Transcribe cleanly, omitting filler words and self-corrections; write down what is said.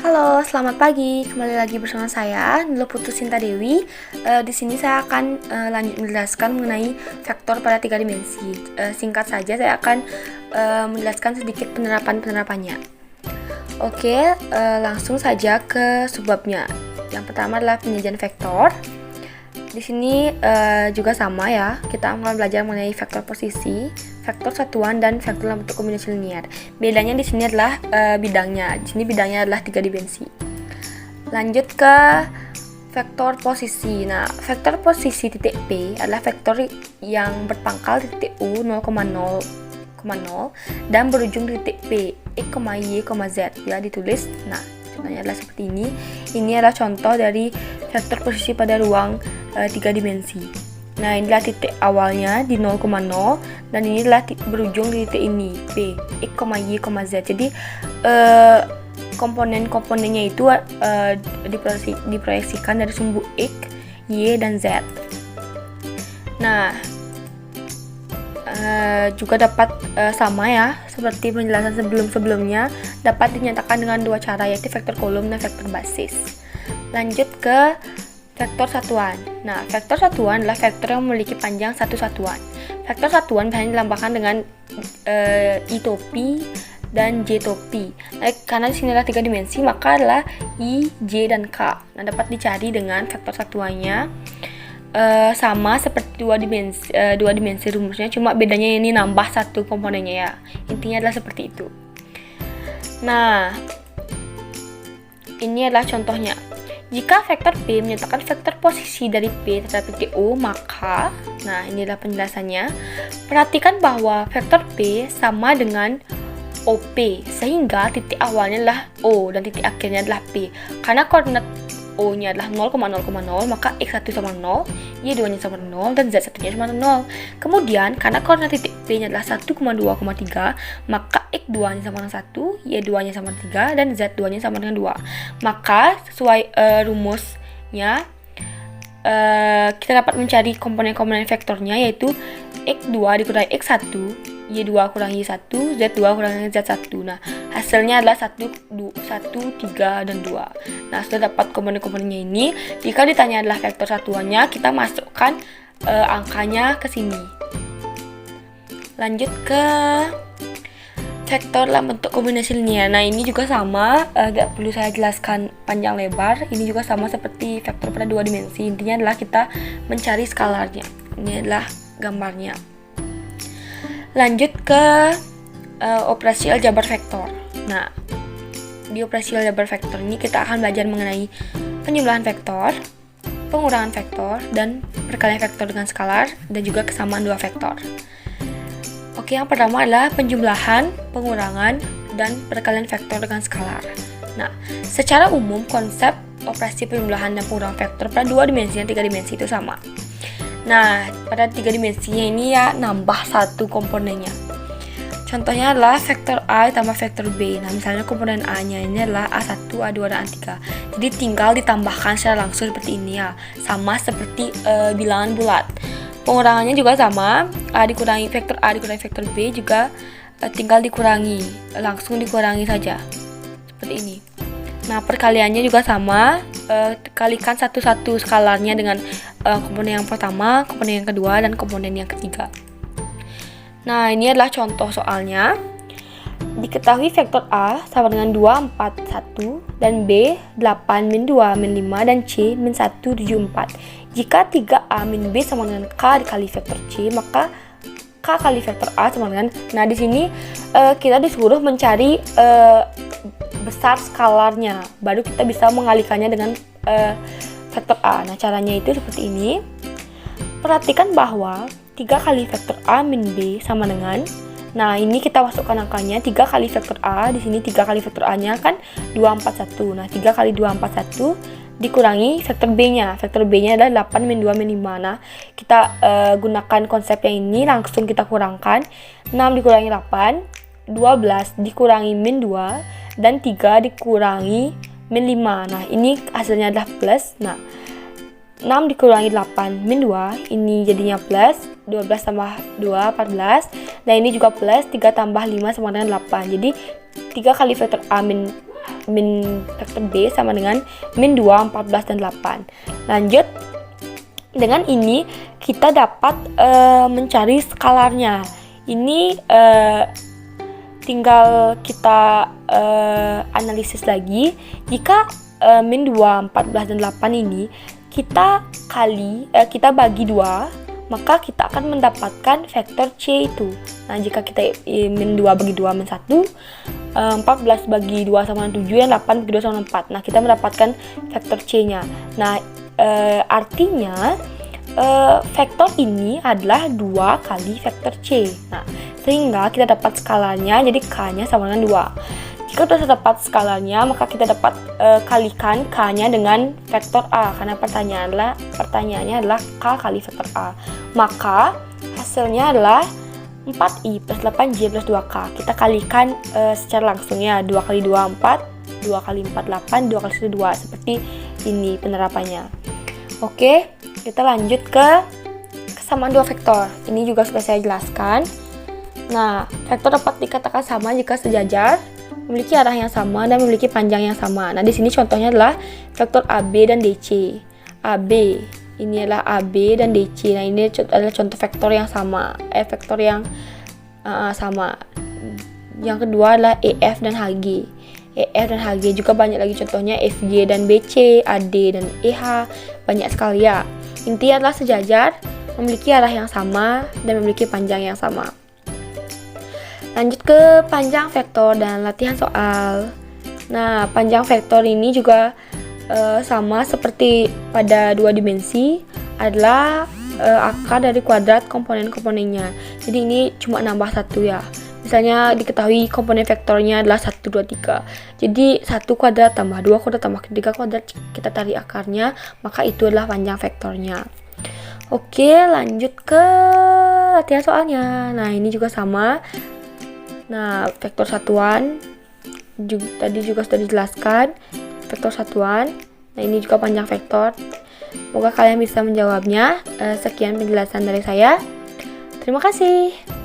Halo, selamat pagi. Kembali lagi bersama saya, Nilo Putu Sinta Dewi. Di sini saya akan lanjut menjelaskan mengenai vektor pada 3 dimensi. Singkat saja, saya akan menjelaskan sedikit penerapannya. Oke, langsung saja ke subbabnya. Yang pertama adalah penyajian vektor. Di sini juga sama ya, kita akan belajar mengenai vektor posisi, vektor satuan, dan vektor dalam bentuk kombinasi linear. Bedanya di sini adalah bidangnya. Di sini bidangnya adalah 3 dimensi. Lanjut ke vektor posisi. Nah, vektor posisi titik P adalah vektor yang berpangkal di titik U 0,0 dan berujung di titik P X, Y, Z ya ditulis. Nah, contohnya adalah seperti ini. Ini adalah contoh dari vektor posisi pada ruang 3 dimensi. Nah, inilah titik awalnya di 0,0 dan inilah berujung di titik ini P X, Y, Z. Jadi komponen-komponennya itu diproyeksikan dari sumbu X, Y, dan Z. Nah, juga dapat sama ya seperti penjelasan sebelumnya, dapat dinyatakan dengan dua cara, yaitu vektor kolom dan vektor basis. Lanjut ke vektor satuan. Nah, vektor satuan adalah vektor yang memiliki panjang satu satuan. Vektor satuan biasanya dilambangkan dengan I topi dan J topi. Nah, karena di sini adalah 3 dimensi, maka adalah I, J, dan K. Nah, dapat dicari dengan vektor satuannya sama seperti dua dimensi rumusnya, cuma bedanya ini nambah satu komponennya ya. Intinya adalah seperti itu. Nah, ini adalah contohnya. Jika vektor P menyatakan vektor posisi dari P terhadap titik O, maka, nah ini adalah penjelasannya. Perhatikan bahwa vektor P sama dengan OP, sehingga titik awalnya adalah O dan titik akhirnya adalah P. Karena koordinat O-nya adalah 0,0,0, maka X1 sama 0, Y2-nya sama 0, dan Z1-nya sama 0. Kemudian, karena koordinat titik P-nya adalah 1,2,3, maka X2-nya sama dengan 1, Y2-nya sama dengan 3, dan Z2-nya sama dengan 2. Maka, sesuai rumusnya, kita dapat mencari komponen-komponen vektornya, yaitu X2 dikurangi X1, Y2 kurangi 1, Z2 kurangi Z1. Nah, hasilnya adalah 1, 3, dan 2. Nah, sudah dapat komponen-komponennya ini. Jika ditanya adalah vektor satuannya, kita masukkan angkanya ke sini. Lanjut ke vektor dalam bentuk kombinasi linear. Nah, ini juga sama, gak perlu saya jelaskan panjang lebar. Ini juga sama seperti vektor pada 2 dimensi. Intinya adalah kita mencari skalarnya. Ini adalah gambarnya. Lanjut ke operasi aljabar vektor. Nah, di operasi aljabar vektor ini kita akan belajar mengenai penjumlahan vektor, pengurangan vektor, dan perkalian vektor dengan skalar, dan juga kesamaan dua vektor. Oke, yang pertama adalah penjumlahan, pengurangan, dan perkalian vektor dengan skalar. Nah, secara umum konsep operasi penjumlahan dan pengurangan vektor pada 2 dimensi dan 3 dimensi itu sama. Nah, pada 3 dimensinya ini ya nambah satu komponennya. Contohnya adalah vektor A ditambah vektor B. Nah, misalnya komponen A-nya ini adalah A1, A2, dan A3. Jadi tinggal ditambahkan secara langsung seperti ini ya. Sama seperti bilangan bulat. Pengurangannya juga sama. Vektor A dikurangi vektor B juga tinggal dikurangi. Langsung dikurangi saja. Seperti ini. Nah, perkaliannya juga sama. Kalikan satu-satu skalarnya dengan komponen yang pertama, komponen yang kedua, dan komponen yang ketiga. Nah, ini adalah contoh soalnya. Diketahui vektor A sama dengan 2, 4, 1, dan B 8, min 2, min 5, dan C min 1, 7, 4. Jika 3A min B sama dengan K dikali vektor C, maka K kali vektor A sama dengan, nah di sini kita disuruh mencari besar skalarnya, baru kita bisa mengalikannya dengan vektor A. Nah, caranya itu seperti ini. Perhatikan bahwa 3 kali vektor A min B sama dengan, nah ini kita masukkan angkanya 3 kali vektor A, di sini 3 kali vektor A-nya kan 2, 4, 1. Nah, 3 kali 2, 4, 1 dikurangi vektor B-nya. Vektor B-nya adalah 8, min 2, min 5. Nah, kita gunakan konsep yang ini, langsung kita kurangkan. 6 dikurangi 8, 12 dikurangi min 2, dan 3 dikurangi min 5. Nah, ini hasilnya adalah plus. Nah, 6 dikurangi 8 min 2, ini jadinya plus. 12 tambah 2, 14. Dan ini juga plus, 3 tambah 5 sama dengan 8. Jadi 3 kali vektor A min min vektor B sama dengan min 2, 14, dan 8. Lanjut, dengan ini kita dapat mencari skalarnya. Ini tinggal kita analisis lagi. Jika min 2, 14, dan 8 ini kita bagi 2, maka kita akan mendapatkan vektor C itu. Nah, jika kita min 2 bagi 2 min 1, 14 bagi 2 sama dengan 7, dan 8 bagi 2 sama dengan 4. Nah, kita mendapatkan vektor C-nya. Nah, artinya vektor ini adalah 2 kali vektor C. Nah, sehingga kita dapat skalanya, jadi K-nya sama dengan 2. Jika sudah dapat skalanya, maka kita dapat kalikan K-nya dengan vektor A, karena pertanyaannya adalah K kali vektor A. Maka hasilnya adalah 4i plus 8j plus 2k. Kita kalikan secara langsung ya, 2 kali 2 4, 2 kali 4 8, 2 kali 1 2. Seperti ini penerapannya. Oke, kita lanjut ke kesamaan dua vektor. Ini juga sudah saya jelaskan. Nah, vektor dapat dikatakan sama jika sejajar, memiliki arah yang sama, dan memiliki panjang yang sama. Nah, di sini contohnya adalah vektor AB dan DC. AB, ini adalah AB dan DC. Nah, ini adalah contoh vektor yang sama. Vektor yang sama. Yang kedua adalah EF dan HG. EF dan HG juga banyak lagi contohnya, FG dan BC, AD dan EH, banyak sekali ya. Intinya adalah sejajar, memiliki arah yang sama, dan memiliki panjang yang sama. Lanjut ke panjang vektor dan latihan soal. Nah, panjang vektor ini juga sama seperti pada dua dimensi, adalah akar dari kuadrat komponen-komponennya. Jadi ini cuma nambah satu ya. Misalnya diketahui komponen vektornya adalah 1, 2, 3. Jadi 1 kuadrat tambah 2 kuadrat tambah 3 kuadrat, kita tarik akarnya, maka itu adalah panjang vektornya. Oke, lanjut ke latihan soalnya. Nah, ini juga sama. Nah, vektor satuan tadi juga sudah dijelaskan, vektor satuan. Nah, ini juga panjang vektor. Semoga kalian bisa menjawabnya. Sekian penjelasan dari saya. Terima kasih.